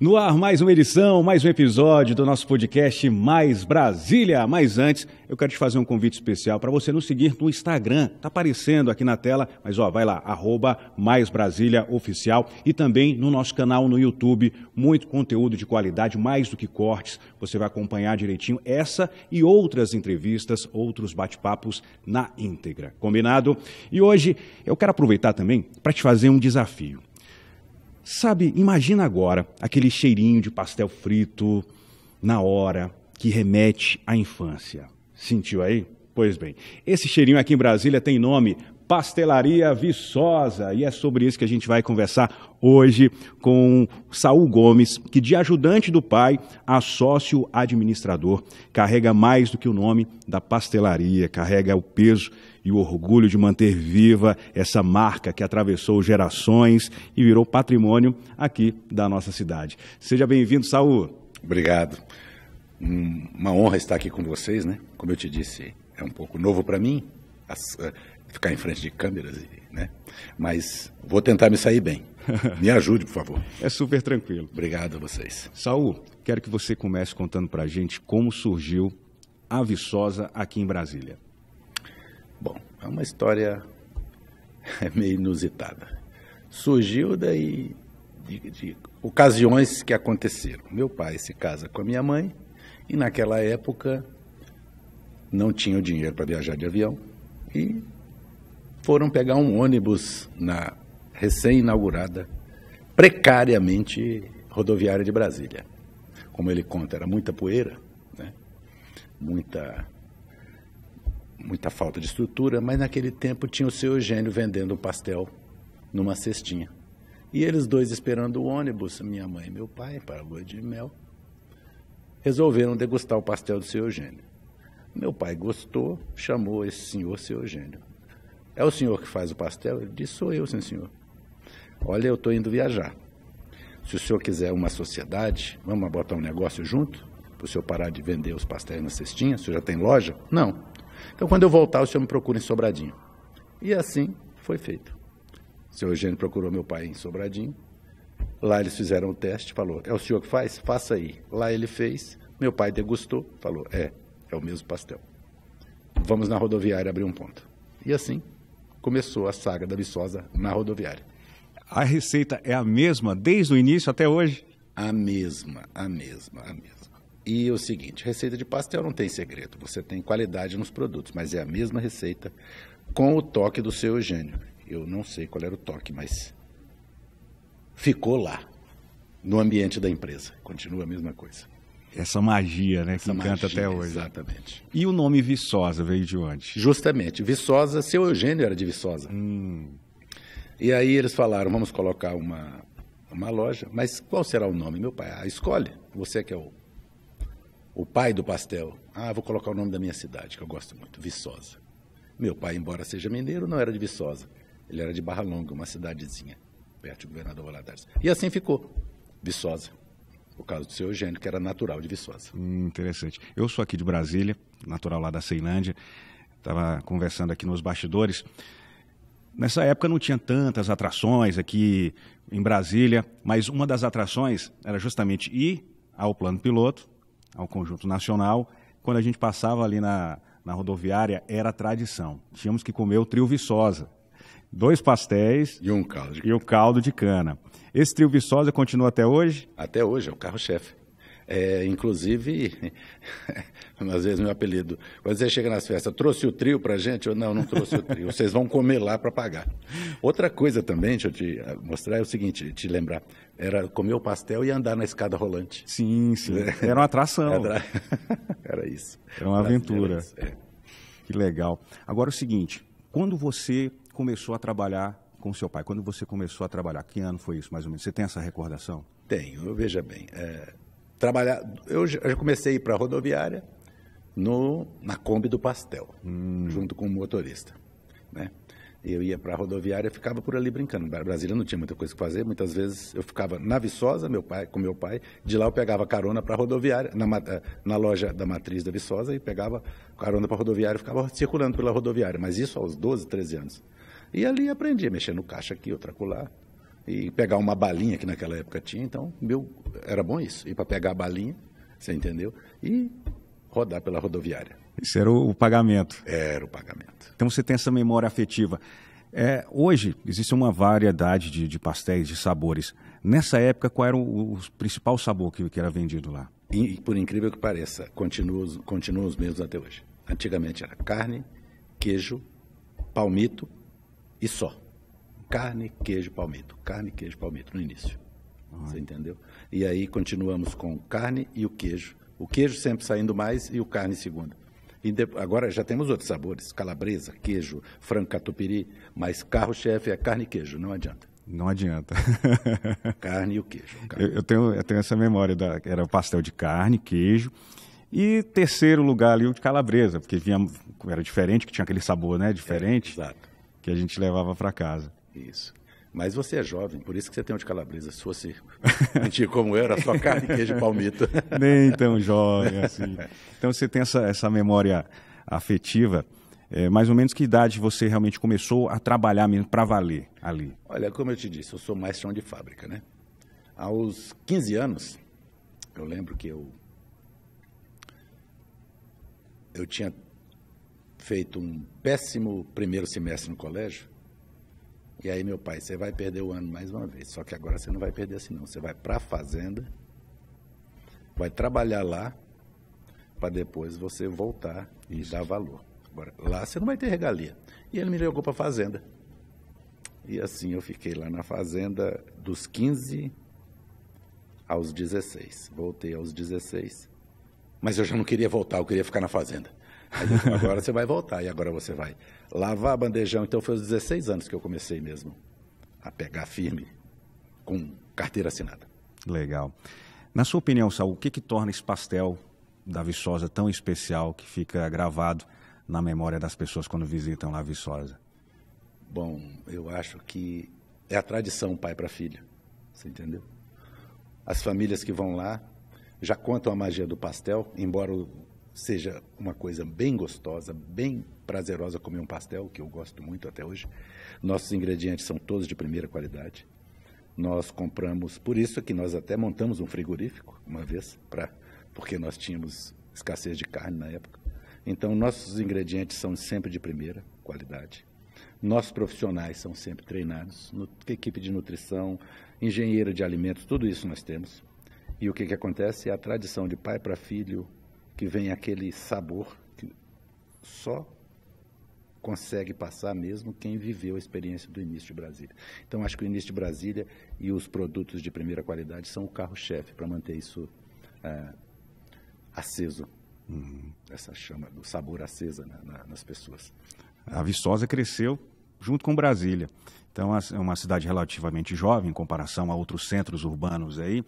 No ar, mais uma edição, mais um episódio do nosso podcast Mais Brasília. Mas antes, eu quero te fazer um convite especial para você nos seguir no Instagram. Tá aparecendo aqui na tela, mas vai lá, @MaisBrasíliaOficial, e também no nosso canal no YouTube. Muito conteúdo de qualidade, mais do que cortes. Você vai acompanhar direitinho essa e outras entrevistas, outros bate-papos na íntegra. Combinado? E hoje eu quero aproveitar também para te fazer um desafio. Sabe, imagina agora aquele cheirinho de pastel frito na hora que remete à infância. Sentiu aí? Pois bem, esse cheirinho aqui em Brasília tem nome Pastelaria Viçosa, e é sobre isso que a gente vai conversar hoje com Saul Gomes, que de ajudante do pai a sócio administrador, carrega mais do que o nome da pastelaria, carrega o peso e o orgulho de manter viva essa marca que atravessou gerações e virou patrimônio aqui da nossa cidade. Seja bem-vindo, Saul. Obrigado. Uma honra estar aqui com vocês, né? Como eu te disse, é um pouco novo para mim ficar em frente de câmeras, né? Mas vou tentar me sair bem. Me ajude, por favor. É super tranquilo. Obrigado a vocês. Saul, quero que você comece contando para a gente como surgiu a Viçosa aqui em Brasília. Bom, é uma história meio inusitada. Surgiu daí de ocasiões que aconteceram. Meu pai se casa com a minha mãe e naquela época não tinha o dinheiro para viajar de avião e foram pegar um ônibus na recém-inaugurada, precariamente, rodoviária de Brasília. Como ele conta, era muita poeira, né? Muita falta de estrutura, mas naquele tempo tinha o seu Eugênio vendendo um pastel numa cestinha. E eles dois esperando o ônibus, minha mãe e meu pai, para a lua de mel, resolveram degustar o pastel do seu Eugênio. Meu pai gostou, chamou esse senhor, seu Eugênio. É o senhor que faz o pastel? Ele disse, sou eu, sim, senhor. Olha, eu estou indo viajar. Se o senhor quiser uma sociedade, vamos botar um negócio junto, para o senhor parar de vender os pastéis na cestinha, o senhor já tem loja? Não. Então, quando eu voltar, o senhor me procura em Sobradinho. E assim foi feito. O seu Eugênio procurou meu pai em Sobradinho. Lá eles fizeram o teste, falou, é o senhor que faz? Faça aí. Lá ele fez, meu pai degustou, falou, é o mesmo pastel. Vamos na rodoviária abrir um ponto. E assim começou a saga da Viçosa na rodoviária. A receita é a mesma desde o início até hoje? A mesma. E o seguinte, receita de pastel não tem segredo, você tem qualidade nos produtos, mas é a mesma receita com o toque do seu Eugênio. Eu não sei qual era o toque, mas ficou lá, no ambiente da empresa. Continua a mesma coisa. Essa magia, né, que encanta até hoje. Exatamente. E o nome Viçosa veio de onde? Justamente, Viçosa, seu Eugênio era de Viçosa. E aí eles falaram, vamos colocar uma loja, mas qual será o nome? Meu pai, escolhe, você que é o pai do pastel. Vou colocar o nome da minha cidade, que eu gosto muito, Viçosa. Meu pai, embora seja mineiro, não era de Viçosa. Ele era de Barra Longa, uma cidadezinha, perto do Governador Valadares. E assim ficou, Viçosa, por causa do seu Eugênio, que era natural de Viçosa. Interessante. Eu sou aqui de Brasília, natural lá da Ceilândia. Estava conversando aqui nos bastidores. Nessa época não tinha tantas atrações aqui em Brasília, mas uma das atrações era justamente ir ao plano piloto, ao Conjunto Nacional. Quando a gente passava ali na rodoviária, era tradição. Tínhamos que comer o trio Viçosa. 2 pastéis e um caldo de cana. Esse trio Viçosa continua até hoje? Até hoje, é o carro-chefe. Inclusive, às vezes meu apelido, quando você chega nas festas, trouxe o trio pra gente? Eu não trouxe o trio, vocês vão comer lá para pagar. Outra coisa também, deixa eu te mostrar, é o seguinte, te lembrar, era comer o pastel e andar na escada rolante. Sim, era uma atração. Era isso. Era uma aventura. Isso, Que legal. Agora o seguinte, quando você começou a trabalhar com seu pai, quando você começou a trabalhar, que ano foi isso mais ou menos? Você tem essa recordação? Tenho, veja bem, eu já comecei a ir para a rodoviária na Kombi do Pastel, junto com o motorista, né? Eu ia para a rodoviária e ficava por ali brincando. Em Brasília não tinha muita coisa que fazer, muitas vezes eu ficava na Viçosa, com meu pai, de lá eu pegava carona para a rodoviária, na loja da matriz da Viçosa, e pegava carona para a rodoviária e ficava circulando pela rodoviária, mas isso aos 12, 13 anos. E ali aprendi a mexer no caixa aqui, outra acolá, e pegar uma balinha que naquela época tinha, então era bom isso, ir para pegar a balinha, você entendeu? E rodar pela rodoviária. Isso era o pagamento. Era o pagamento. Então você tem essa memória afetiva. Hoje existe uma variedade de pastéis, de sabores. Nessa época, qual era o principal sabor que era vendido lá? E por incrível que pareça, continuam os mesmos até hoje. Antigamente era carne, queijo, palmito e só. Carne, queijo, palmito. Carne, queijo, palmito no início. Você entendeu? E aí continuamos com carne e o queijo. O queijo sempre saindo mais e o carne segundo. E agora já temos outros sabores, calabresa, queijo, frango catupiry, mas carro-chefe é carne e queijo, não adianta. Não adianta. Carne e o queijo. Eu tenho essa memória, era o pastel de carne, queijo, e terceiro lugar ali o de calabresa, porque era diferente, que tinha aquele sabor, né, diferente, exato. Que a gente levava para casa. Isso. Mas você é jovem, por isso que você tem um de calabresa. Se fosse antigo como eu, era só carne, queijo e palmito. Nem tão jovem assim. Então você tem essa memória afetiva. Mais ou menos que idade você realmente começou a trabalhar mesmo para valer ali? Olha, como eu te disse, eu sou mais chão de fábrica, né? Aos 15 anos, eu lembro que eu tinha feito um péssimo primeiro semestre no colégio. E aí, meu pai, você vai perder o ano mais uma vez. Só que agora você não vai perder assim, não. Você vai para a fazenda, vai trabalhar lá, para depois você voltar e dar valor. Agora, lá você não vai ter regalia. E ele me jogou para a fazenda. E assim eu fiquei lá na fazenda dos 15 aos 16. Voltei aos 16. Mas eu já não queria voltar, eu queria ficar na fazenda. Aí eu falei, agora você vai voltar, e agora você vai lavar bandejão. Então foi aos 16 anos que eu comecei mesmo a pegar firme com carteira assinada. Legal. Na sua opinião, Saul, o que torna esse pastel da Viçosa tão especial que fica gravado na memória das pessoas quando visitam lá a Viçosa? Bom, eu acho que é a tradição pai para filho, você entendeu? As famílias que vão lá já contam a magia do pastel, embora seja uma coisa bem gostosa, bem prazerosa comer um pastel, que eu gosto muito até hoje. Nossos ingredientes são todos de primeira qualidade. Nós compramos, por isso que nós até montamos um frigorífico uma vez, porque nós tínhamos escassez de carne na época. Então, nossos ingredientes são sempre de primeira qualidade. Nossos profissionais são sempre treinados, equipe de nutrição, engenheiro de alimentos, tudo isso nós temos. E o que acontece é a tradição de pai para filho, que vem aquele sabor que só consegue passar mesmo quem viveu a experiência do início de Brasília. Então, acho que o início de Brasília e os produtos de primeira qualidade são o carro-chefe para manter isso aceso, essa chama do sabor acesa nas pessoas. A Viçosa cresceu junto com Brasília. Então, é uma cidade relativamente jovem em comparação a outros centros urbanos aí.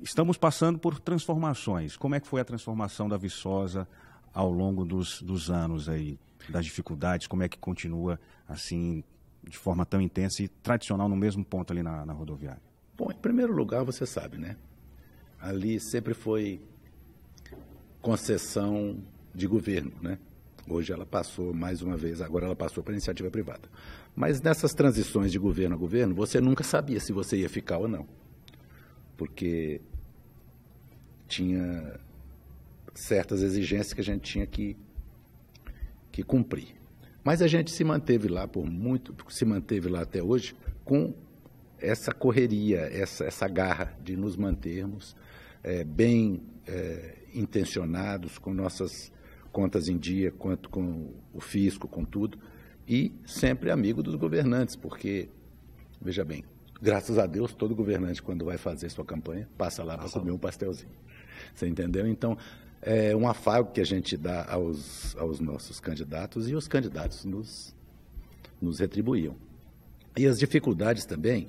Estamos passando por transformações. Como é que foi a transformação da Viçosa ao longo dos anos aí? Das dificuldades, como é que continua assim, de forma tão intensa e tradicional no mesmo ponto ali na rodoviária? Bom, em primeiro lugar, você sabe, né? Ali sempre foi concessão de governo, né? Hoje ela passou, mais uma vez, agora ela passou para a iniciativa privada. Mas nessas transições de governo a governo, você nunca sabia se você ia ficar ou não. Porque tinha certas exigências que a gente tinha que cumprir. Mas a gente se manteve lá se manteve lá até hoje com essa correria, essa garra de nos mantermos bem intencionados, com nossas contas em dia, quanto com o fisco, com tudo, e sempre amigo dos governantes, porque, veja bem, graças a Deus, todo governante, quando vai fazer sua campanha, passa lá para comer um pastelzinho. Você entendeu? Então, é um afago que a gente dá aos nossos candidatos, e os candidatos nos retribuíam. E as dificuldades também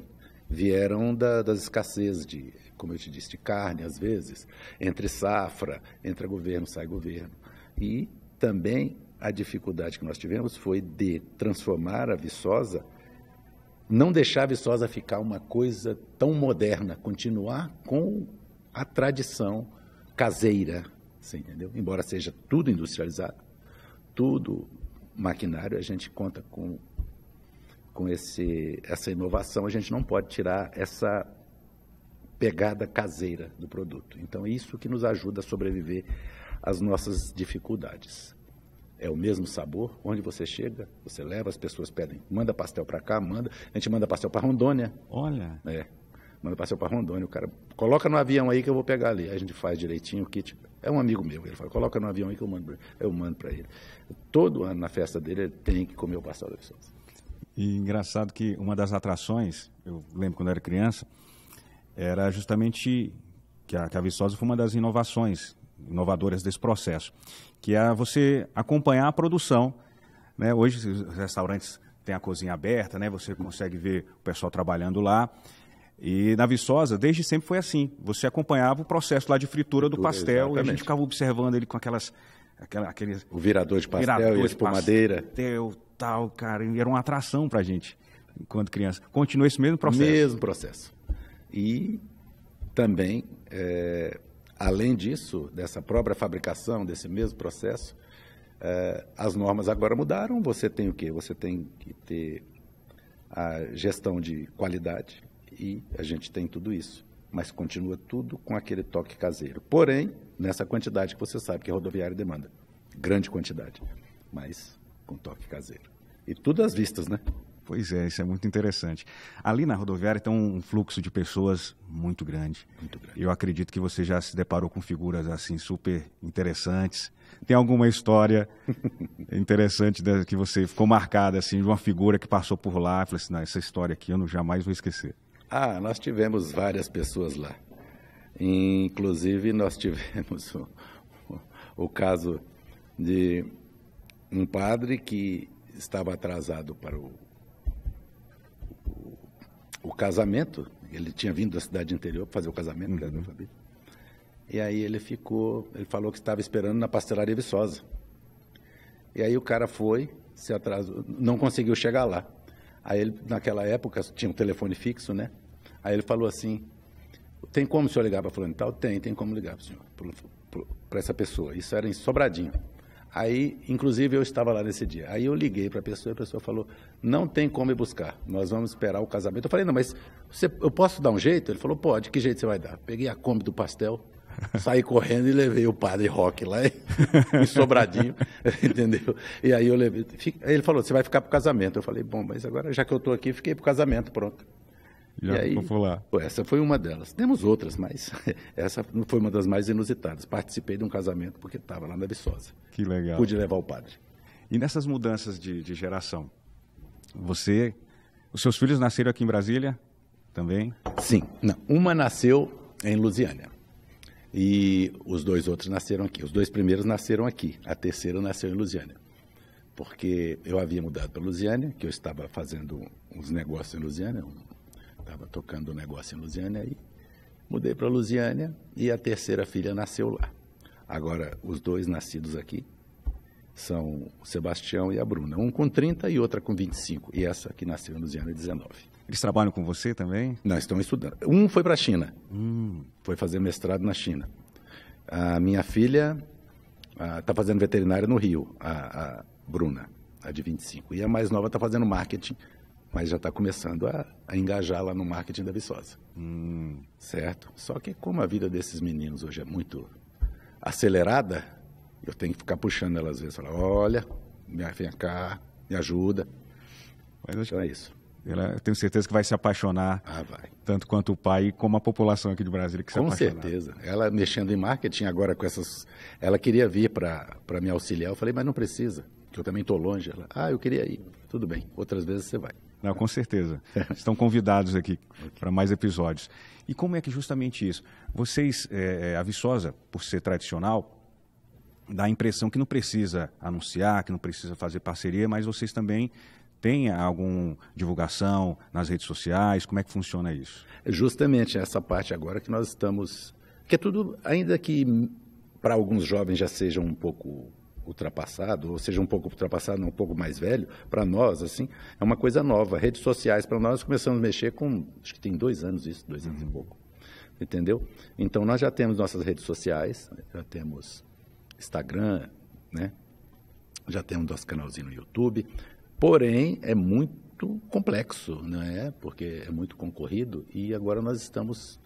vieram das escassez de, como eu te disse, de carne, às vezes, entre safra, entra governo, sai governo. E também a dificuldade que nós tivemos foi de transformar a Viçosa, não deixar a Viçosa ficar uma coisa tão moderna, continuar com a tradição caseira, você entendeu? Embora seja tudo industrializado, tudo maquinário, a gente conta com essa inovação, a gente não pode tirar essa pegada caseira do produto. Então, isso que nos ajuda a sobreviver às nossas dificuldades. É o mesmo sabor, onde você chega, você leva, as pessoas pedem, manda pastel para cá, a gente manda pastel para Rondônia. Olha. Manda pastel para Rondônia, o cara coloca no avião aí que eu vou pegar ali. Aí a gente faz direitinho o kit. É um amigo meu, ele fala, coloca no avião aí que eu mando para ele. Todo ano na festa dele ele tem que comer o pastel da Viçosa. E engraçado que uma das atrações, eu lembro quando eu era criança, era justamente que a Viçosa foi uma das inovadoras desse processo, que é você acompanhar a produção, né? Hoje os restaurantes têm a cozinha aberta, né? Você consegue ver o pessoal trabalhando lá. E na Viçosa, desde sempre foi assim. Você acompanhava o processo lá de fritura do pastel. Exatamente. E a gente ficava observando ele com aqueles... O virador de pastel e a espumadeira. Pastel, tal, cara. E era uma atração pra gente, enquanto criança. Continua esse mesmo processo? Mesmo processo. E também, além disso, dessa própria fabricação, desse mesmo processo, as normas agora mudaram. Você tem o quê? Você tem que ter a gestão de qualidade. E a gente tem tudo isso, mas continua tudo com aquele toque caseiro. Porém, nessa quantidade que você sabe que a rodoviária demanda. Grande quantidade, mas com toque caseiro. E tudo às vistas, né? Pois é, isso é muito interessante. Ali na rodoviária tem um fluxo de pessoas muito grande. Muito grande. Eu acredito que você já se deparou com figuras assim super interessantes. Tem alguma história interessante que você ficou marcada assim, de uma figura que passou por lá e falou assim, não, essa história aqui eu jamais vou esquecer. Nós tivemos várias pessoas lá. Inclusive, nós tivemos o caso de um padre que estava atrasado para o casamento. Ele tinha vindo da cidade interior para fazer o casamento, da família. E aí ele falou que estava esperando na pastelaria Viçosa. E aí o cara se atrasou, não conseguiu chegar lá. Aí ele, naquela época, tinha um telefone fixo, né? Aí ele falou assim, tem como o senhor ligar para fulano e tal? Tem como ligar para o senhor, para essa pessoa. Isso era em Sobradinho. Aí, inclusive, eu estava lá nesse dia. Aí eu liguei para a pessoa e a pessoa falou, não tem como ir buscar, nós vamos esperar o casamento. Eu falei, não, mas eu posso dar um jeito? Ele falou, pode, que jeito você vai dar? Peguei a Kombi do pastel, saí correndo e levei o padre Roque lá em Sobradinho, entendeu? E aí eu levei. Aí ele falou, você vai ficar para o casamento. Eu falei, bom, mas agora já que eu estou aqui, fiquei para o casamento, pronto. Já ficou lá. Essa foi uma delas. Temos outras, mas essa foi uma das mais inusitadas. Participei de um casamento porque estava lá na Viçosa. Que legal. Pude levar o padre. E nessas mudanças de geração, os seus filhos nasceram aqui em Brasília também? Sim. Não, uma nasceu em Lusiânia e os dois outros nasceram aqui. Os dois primeiros nasceram aqui. A terceira nasceu em Lusiânia. Porque eu havia mudado para Lusiânia, que eu estava fazendo uns negócios em Lusiânia, estava tocando um negócio em Lusiânia e mudei para Lusiânia e a terceira filha nasceu lá. Agora, os dois nascidos aqui são o Sebastião e a Bruna. Um com 30 e outra com 25. E essa que nasceu em Lusiânia, 19. Eles trabalham com você também? Não, estão estudando. Um foi para a China. Foi fazer mestrado na China. A minha filha está fazendo veterinária no Rio, a Bruna, a de 25. E a mais nova está fazendo marketing, mas já está começando a engajar lá no marketing da Viçosa. Certo? Só que como a vida desses meninos hoje é muito acelerada, eu tenho que ficar puxando elas às vezes. Falar, olha, vem cá, me ajuda. Mas acho então é isso. Eu tenho certeza que vai se apaixonar, vai. Tanto quanto o pai, como a população aqui de Brasília que se apaixonar. Com certeza. Ela mexendo em marketing agora com essas... Ela queria vir para me auxiliar. Eu falei, mas não precisa, que eu também estou longe. Ela, eu queria ir. Tudo bem, outras vezes você vai. Não, com certeza. Estão convidados aqui para mais episódios. E como é que justamente isso? Vocês, a Viçosa, por ser tradicional, dá a impressão que não precisa anunciar, que não precisa fazer parceria, mas vocês também têm alguma divulgação nas redes sociais? Como é que funciona isso? Justamente essa parte agora que nós estamos... Que é tudo, ainda que para alguns jovens já seja um pouco ultrapassado, ou seja um pouco ultrapassado, um pouco mais velho, para nós, assim, é uma coisa nova. Redes sociais, para nós, começamos a mexer com, acho que tem 2 anos isso, 2 anos e pouco. Entendeu? Então, nós já temos nossas redes sociais, já temos Instagram, né? Já temos nosso canalzinho no YouTube, porém, é muito muito complexo, não é? Porque é muito concorrido e agora nós estamos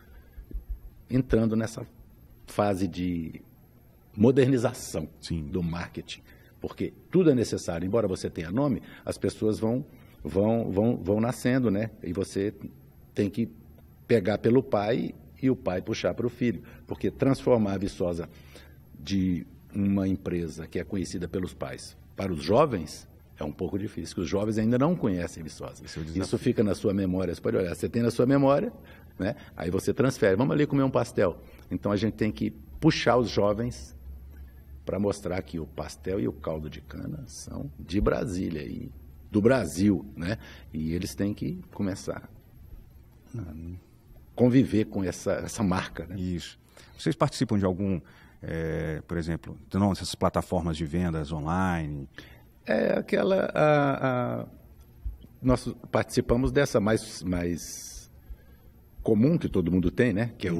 entrando nessa fase de modernização do marketing, porque tudo é necessário. Embora você tenha nome, as pessoas vão nascendo, né? E você tem que pegar pelo pai e o pai puxar para o filho, porque transformar a Viçosa de uma empresa que é conhecida pelos pais para os jovens é um pouco difícil, porque os jovens ainda não conhecem Viçosa. Isso fica na sua memória. Você pode olhar, você tem na sua memória, né? Aí você transfere. Vamos ali comer um pastel. Então a gente tem que puxar os jovens para mostrar que o pastel e o caldo de cana são de Brasília e do Brasil, né? E eles têm que começar a conviver com essa marca, né? Isso. Vocês participam de algum, por exemplo, essas plataformas de vendas online? Nós participamos dessa mais comum que todo mundo tem, né? Que é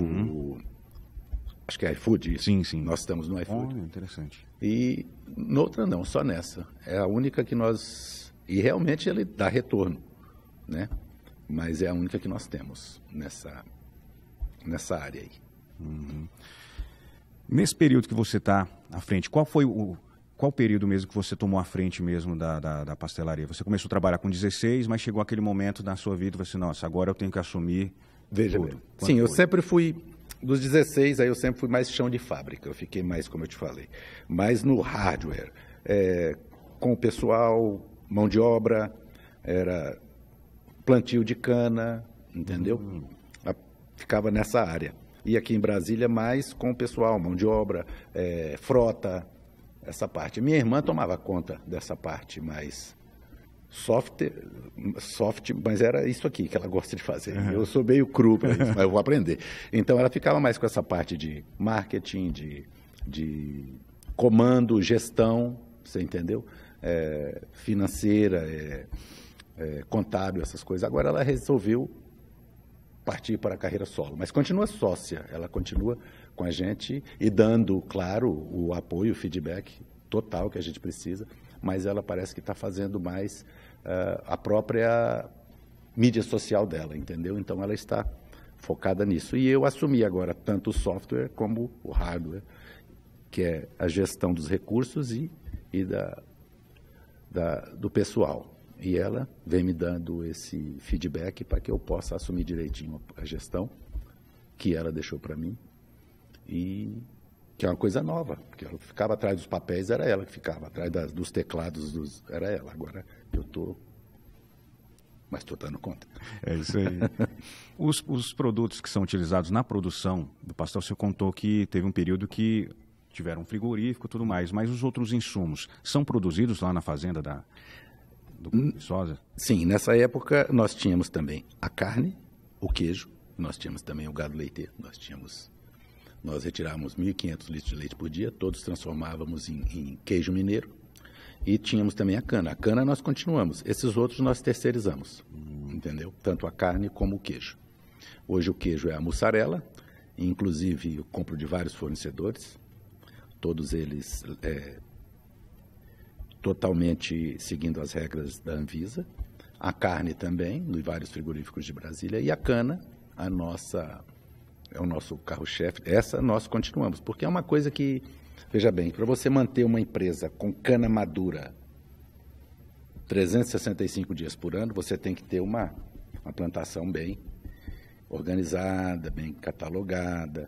acho que é iFood. Sim, sim. Nós estamos no iFood. Interessante. E noutra não, só nessa. É a única que nós... E realmente ele dá retorno, né? Mas é a única que nós temos nessa área aí. Nesse período que você está à frente, qual período mesmo que você tomou à frente mesmo da pastelaria? Você começou a trabalhar com 16, mas chegou aquele momento na sua vida e você, nossa, agora eu tenho que assumir Veja tudo. bem. Sim, eu sempre fui, dos 16, aí eu sempre fui mais chão de fábrica, eu fiquei mais, como eu te falei, mais no hardware, com o pessoal, mão de obra, era plantio de cana, entendeu? Ficava nessa área. E aqui em Brasília, mais com o pessoal, mão de obra, frota, essa parte. Minha irmã tomava conta dessa parte mais soft, mas era isso aqui que ela gosta de fazer. Eu sou meio cru para isso, mas eu vou aprender. Então, ela ficava mais com essa parte de marketing, de comando, gestão, você entendeu? Financeira, contábil, essas coisas. Agora, ela resolveu partir para a carreira solo, mas continua sócia, ela continua com a gente e dando, claro, o apoio, o feedback total que a gente precisa, mas ela parece que está fazendo mais a própria mídia social dela, entendeu? Então ela está focada nisso. E eu assumi agora tanto o software como o hardware, que é a gestão dos recursos e do pessoal. E ela vem me dando esse feedback para que eu possa assumir direitinho a gestão que ela deixou para mim. E que é uma coisa nova, porque ela ficava atrás dos papéis, era ela que ficava, atrás dos teclados, era ela. Agora eu estou... Mas estou dando conta. É isso aí. Os produtos que são utilizados na produção do pastel, você contou que teve um período que tiveram um frigorífico e tudo mais, mas os outros insumos são produzidos lá na fazenda do Viçosa? Sim, nessa época nós tínhamos também a carne, o queijo, nós tínhamos também o gado leiteiro, nós retirávamos 1.500 litros de leite por dia, todos transformávamos em queijo mineiro e tínhamos também a cana. A cana nós continuamos, esses outros nós terceirizamos, entendeu? Tanto a carne como o queijo. Hoje o queijo é a mussarela, inclusive eu compro de vários fornecedores, todos eles totalmente seguindo as regras da Anvisa. A carne também, nos vários frigoríficos de Brasília. E a cana, é o nosso carro-chefe. Essa nós continuamos, porque é uma coisa que, veja bem, para você manter uma empresa com cana madura 365 dias por ano, você tem que ter uma plantação bem organizada, bem catalogada,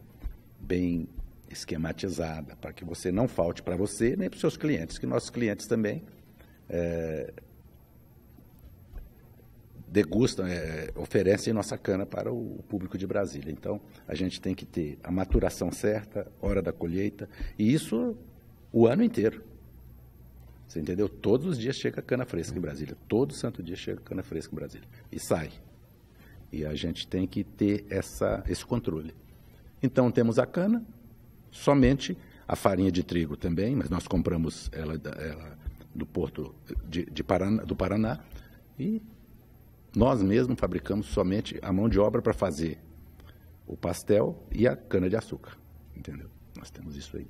bem esquematizada, para que você não falte para você nem para os seus clientes, que nossos clientes também degustam, oferecem nossa cana para o público de Brasília. Então, a gente tem que ter a maturação certa, hora da colheita, e isso o ano inteiro. Você entendeu? Todos os dias chega cana fresca em Brasília, todo santo dia chega cana fresca em Brasília, e sai. E a gente tem que ter esse controle. Então, temos a cana, somente a farinha de trigo também, mas nós compramos ela do Porto do Paraná e nós mesmos fabricamos somente a mão de obra para fazer o pastel e a cana-de-açúcar, entendeu? Nós temos isso aí.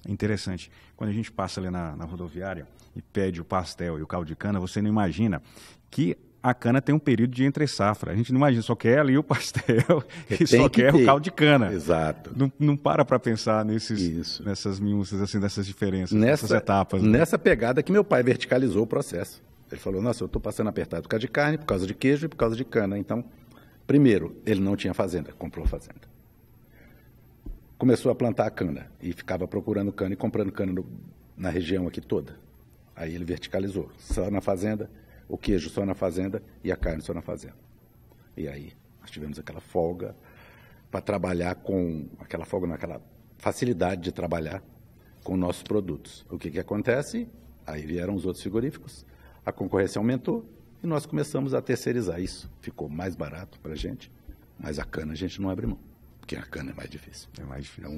Interessante. Quando a gente passa ali na rodoviária e pede o pastel e o caldo de cana, você não imagina que a cana tem um período de entre-safra. A gente não imagina, só quer ali o pastel e só quer o caldo de cana. Exato. Não para pensar nessas minúcias, assim, nessas diferenças, nessas etapas. Né? Nessa pegada que meu pai verticalizou o processo. Ele falou, nossa, eu estou passando apertado por causa de carne, por causa de queijo e por causa de cana. Então, primeiro, ele não tinha fazenda, comprou fazenda. Começou a plantar a cana e ficava procurando cana e comprando cana na região aqui toda. Aí ele verticalizou, só na fazenda, o queijo só na fazenda e a carne só na fazenda. E aí nós tivemos aquela folga para trabalhar aquela facilidade de trabalhar com nossos produtos. O que acontece? Aí vieram os outros frigoríficos, a concorrência aumentou e nós começamos a terceirizar isso. Ficou mais barato para a gente, mas a cana a gente não abre mão, porque a cana é mais difícil. É mais difícil.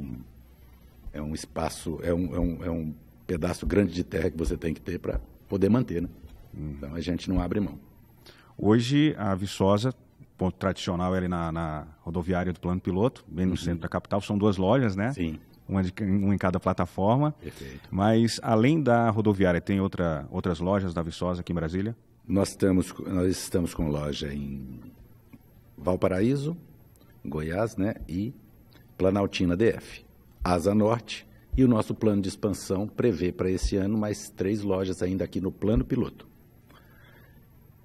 É um espaço, é um pedaço grande de terra que você tem que ter para poder manter, né? Então a gente não abre mão. Hoje a Viçosa, ponto tradicional, é ali na rodoviária do Plano Piloto, bem no centro da capital, são 2 lojas, né? Sim. Uma em cada plataforma. Perfeito. Mas além da rodoviária, tem outras lojas da Viçosa aqui em Brasília? Nós estamos com loja em Valparaíso, Goiás, né? E Planaltina DF, Asa Norte. E o nosso plano de expansão prevê para esse ano mais 3 lojas ainda aqui no Plano Piloto.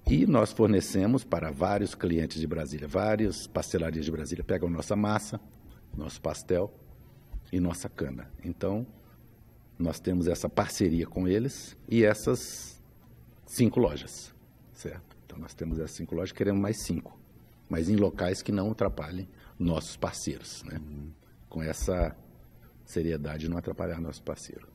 E nós fornecemos para vários clientes de Brasília, várias pastelarias de Brasília pegam nossa massa, nosso pastel e nossa cana. Então, nós temos essa parceria com eles e essas 5 lojas, certo? Então, nós temos essas 5 lojas, queremos mais 5, mas em locais que não atrapalhem nossos parceiros, né? Com essa seriedade de não atrapalhar nosso parceiro.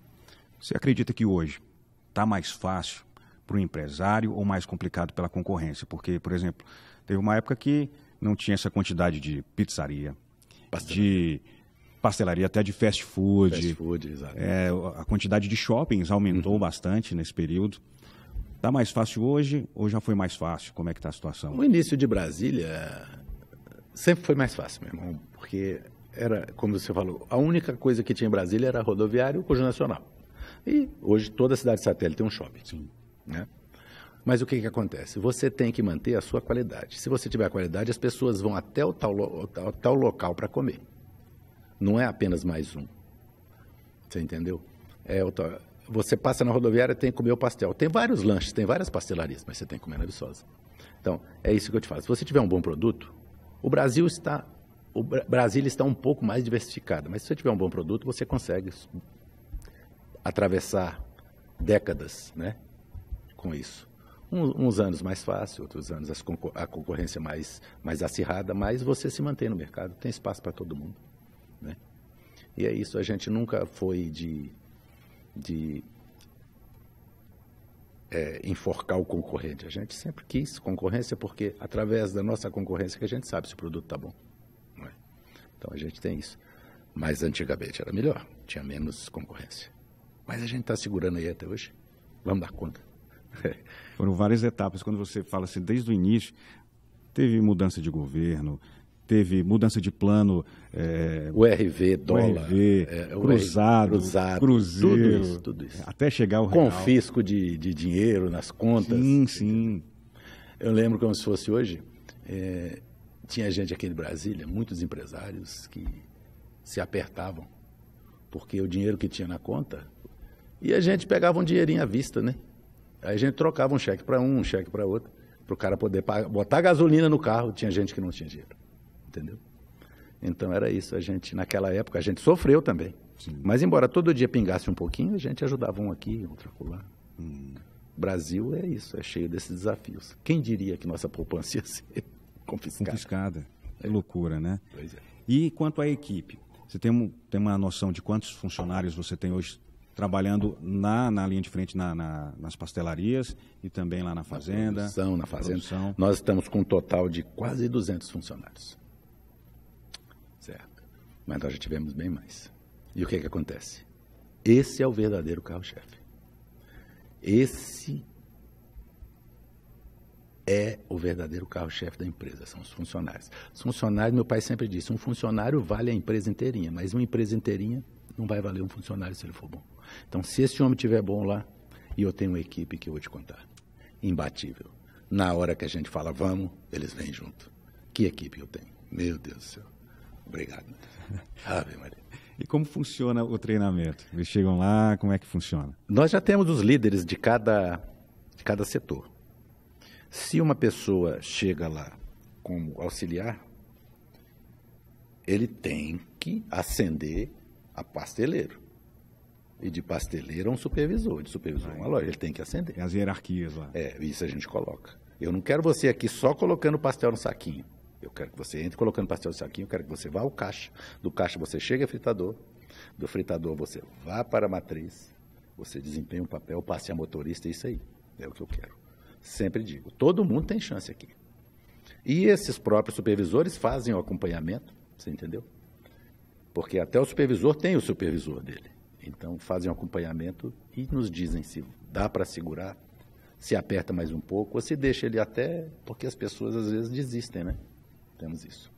Você acredita que hoje está mais fácil para o empresário ou mais complicado pela concorrência? Porque, por exemplo, teve uma época que não tinha essa quantidade de pizzaria, de pastelaria, até de fast food. Fast food, exato. A quantidade de shoppings aumentou bastante nesse período. Está mais fácil hoje ou já foi mais fácil? Como é que está a situação? O início de Brasília sempre foi mais fácil, meu irmão, porque era, como você falou, a única coisa que tinha em Brasília era rodoviário e o Correio Nacional. E hoje toda a cidade satélite tem um shopping. Sim. Né? Mas o que acontece? Você tem que manter a sua qualidade. Se você tiver qualidade, as pessoas vão até o tal local para comer. Não é apenas mais um. Você entendeu? Você passa na rodoviária, tem que comer o pastel. Tem vários lanches, tem várias pastelarias, mas você tem que comer na Viçosa. Então, é isso que eu te falo. Se você tiver um bom produto, Brasília está um pouco mais diversificada, mas se você tiver um bom produto, você consegue atravessar décadas, né, com isso. Uns anos mais fácil, outros anos a concorrência mais acirrada, mas você se mantém no mercado, tem espaço para todo mundo, né? E é isso, a gente nunca foi de enforcar o concorrente, a gente sempre quis concorrência porque através da nossa concorrência que a gente sabe se o produto está bom. Então a gente tem isso. Mas antigamente era melhor, tinha menos concorrência. Mas a gente está segurando aí até hoje. Vamos dar conta. Foram várias etapas. Quando você fala assim, desde o início, teve mudança de governo, teve mudança de plano. O RV, dólar. Cruzado, cruzeiro. Tudo isso. Até chegar o real. Confisco de dinheiro nas contas. Sim. Eu lembro como se fosse hoje. Tinha gente aqui em Brasília, muitos empresários que se apertavam, porque o dinheiro que tinha na conta, e a gente pegava um dinheirinho à vista, né? Aí a gente trocava um cheque para um cheque para outro, para o cara poder botar gasolina no carro. Tinha gente que não tinha dinheiro, entendeu? Então era isso, naquela época, a gente sofreu também. Sim. Mas embora todo dia pingasse um pouquinho, a gente ajudava um aqui, outro acolá. Brasil é isso, é cheio desses desafios. Quem diria que nossa poupança ia ser confiscada. É loucura, né? Pois é. E quanto à equipe? Você tem uma noção de quantos funcionários você tem hoje trabalhando na linha de frente nas pastelarias e também lá na fazenda? Na fazenda. Nós estamos com um total de quase 200 funcionários. Certo. Mas nós já tivemos bem mais. E o que acontece? Esse é o verdadeiro carro-chefe. Esse é o verdadeiro carro-chefe da empresa, são os funcionários. Os funcionários, meu pai sempre disse, um funcionário vale a empresa inteirinha, mas uma empresa inteirinha não vai valer um funcionário se ele for bom. Então, se esse homem estiver bom lá, e eu tenho uma equipe que eu vou te contar, imbatível. Na hora que a gente fala, vamos, eles vêm junto. Que equipe eu tenho? Meu Deus do céu. Obrigado. Ave Maria. E como funciona o treinamento? Eles chegam lá, como é que funciona? Nós já temos os líderes de cada setor. Se uma pessoa chega lá como auxiliar, ele tem que ascender a pasteleiro. E de pasteleiro a um supervisor, de supervisor a uma loja, ele tem que ascender. Tem as hierarquias lá. Isso a gente coloca. Eu não quero você aqui só colocando pastel no saquinho. Eu quero que você entre colocando pastel no saquinho, eu quero que você vá ao caixa. Do caixa você chega ao fritador, do fritador você vá para a matriz, você desempenha um papel, passe a motorista, isso aí. É o que eu quero. Sempre digo, todo mundo tem chance aqui. E esses próprios supervisores fazem o acompanhamento, você entendeu? Porque até o supervisor tem o supervisor dele. Então fazem o acompanhamento e nos dizem se dá para segurar, se aperta mais um pouco, ou se deixa ele até, porque as pessoas às vezes desistem, né? Temos isso.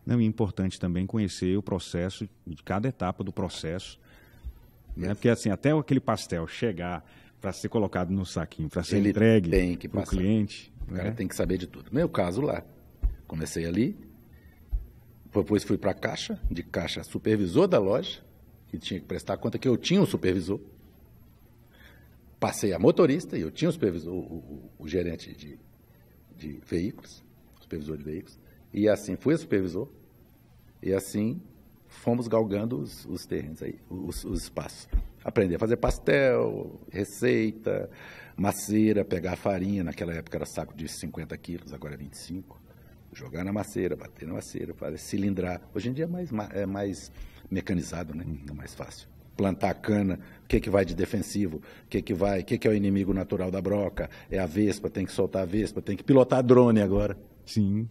Não, é importante também conhecer o processo, de cada etapa do processo, né? Porque assim, até aquele pastel chegar para ser colocado no saquinho, para ser entregue para o cliente. O cara tem que saber de tudo. Meu caso lá, comecei ali, depois fui para a caixa, de caixa supervisor da loja, que tinha que prestar conta que eu tinha um supervisor. Passei a motorista e eu tinha um supervisor, o gerente de veículos, supervisor de veículos. E assim fui a supervisor, e assim fomos galgando os terrenos aí, os espaços. Aprender a fazer pastel, receita, maceira, pegar a farinha, naquela época era saco de 50 quilos, agora é 25. Jogar na maceira, bater na maceira, fazer cilindrar. Hoje em dia é mais mecanizado, né? É mais fácil. Plantar a cana, o que vai de defensivo, o que é o inimigo natural da broca, é a vespa, tem que soltar a vespa, tem que pilotar drone agora. Sim.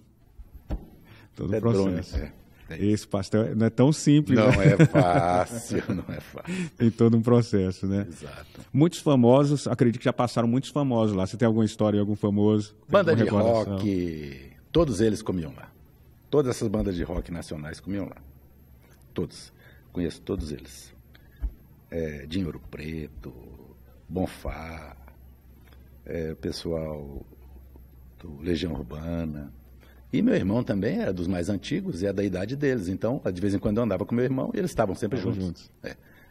Todo o processo. Drone, Esse pastel não é tão simples. Não né? é fácil, não é fácil. Tem todo um processo, né? Exato. Muitos famosos, acredito que já passaram muitos famosos lá. Você tem alguma história de algum famoso? Banda de rock, todos eles comiam lá. Todas essas bandas de rock nacionais comiam lá. Todos. Conheço todos eles. Dinho Ouro Preto, Bonfá, pessoal do Legião Urbana. E meu irmão também era dos mais antigos e é da idade deles. Então, de vez em quando eu andava com meu irmão e eles estavam sempre juntos.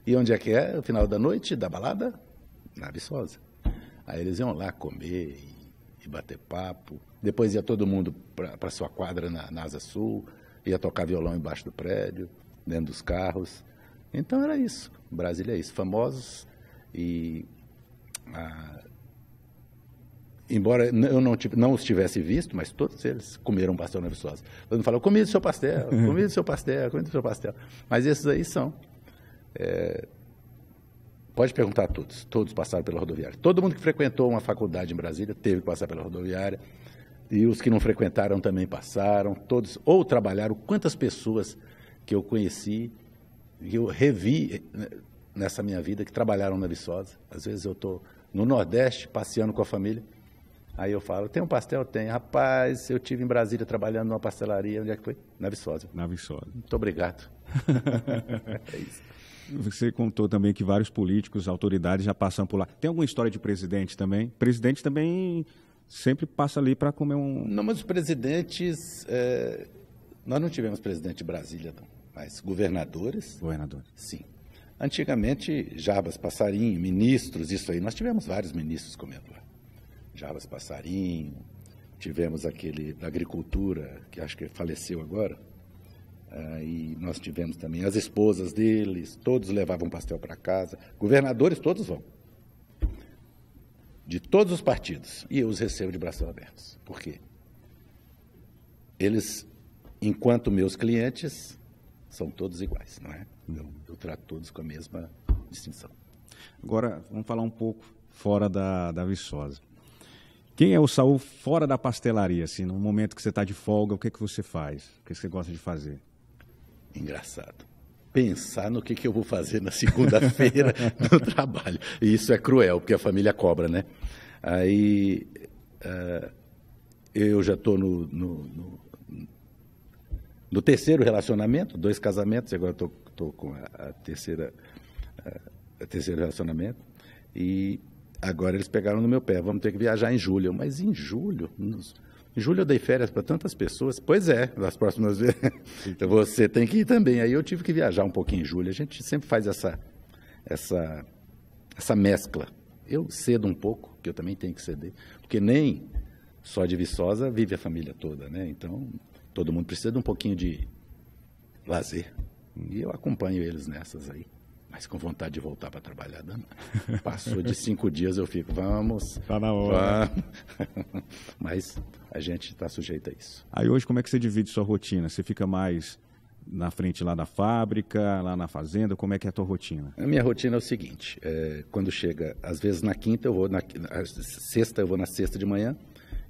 E onde é que é? No final da noite, da balada? Na Viçosa. Aí eles iam lá comer e bater papo. Depois ia todo mundo para sua quadra na Asa Sul, ia tocar violão embaixo do prédio, dentro dos carros. Então era isso. Brasília é isso. Famosos e... embora eu não os tivesse visto, mas todos eles comeram pastel na Viçosa. Todo mundo fala, eu comi do seu pastel, comi do seu pastel, comi do seu pastel. Mas esses aí são. Pode perguntar a todos. Todos passaram pela rodoviária. Todo mundo que frequentou uma faculdade em Brasília teve que passar pela rodoviária. E os que não frequentaram também passaram. Todos, ou trabalharam. Quantas pessoas que eu conheci, que eu revi nessa minha vida, que trabalharam na Viçosa. Às vezes eu estou no Nordeste, passeando com a família. Aí eu falo, tem um pastel? Tem. Rapaz, eu estive em Brasília trabalhando numa pastelaria. Onde é que foi? Na Viçosa. Na Viçosa. Muito obrigado. É isso. Você contou também que vários políticos, autoridades já passam por lá. Tem alguma história de presidente também? Presidente também sempre passa ali para comer um... Não, mas os presidentes... nós não tivemos presidente de Brasília, não. Mas governadores... Governador. Sim. Antigamente, Jarbas Passarinho, ministros, isso aí. Nós tivemos vários ministros comendo lá. Jarbas Passarinho, tivemos aquele da agricultura, que acho que faleceu agora. E nós tivemos também as esposas deles, todos levavam pastel para casa. Governadores, todos vão. De todos os partidos. E eu os recebo de braços abertos. Por quê? Eles, enquanto meus clientes, são todos iguais, não é? Eu trato todos com a mesma distinção. Agora, vamos falar um pouco fora da Viçosa. Quem é o Saul fora da pastelaria? Assim, no momento que você está de folga, o que você faz? O que você gosta de fazer? Engraçado. Pensar no que eu vou fazer na segunda-feira no trabalho. E isso é cruel, porque a família cobra, né? Aí eu já estou no terceiro relacionamento, 2 casamentos, agora estou com a terceiro relacionamento. E Agora eles pegaram no meu pé, vamos ter que viajar em julho. Mas em julho? Em julho eu dei férias para tantas pessoas. Pois é, nas próximas vezes você tem que ir também. Aí eu tive que viajar um pouquinho em julho. A gente sempre faz essa mescla. Eu cedo um pouco, que eu também tenho que ceder, porque nem só de Viçosa vive a família toda, né? Então, todo mundo precisa de um pouquinho de lazer. E eu acompanho eles nessas aí. Mas com vontade de voltar para trabalhar, não. Passou de 5 dias, eu fico, vamos. Tá na hora. Vamos. Mas a gente está sujeito a isso. Aí hoje, como é que você divide sua rotina? Você fica mais na frente lá da fábrica, lá na fazenda? Como é que é a tua rotina? A minha rotina é o seguinte, quando chega, às vezes na quinta, eu vou sexta, eu vou na sexta de manhã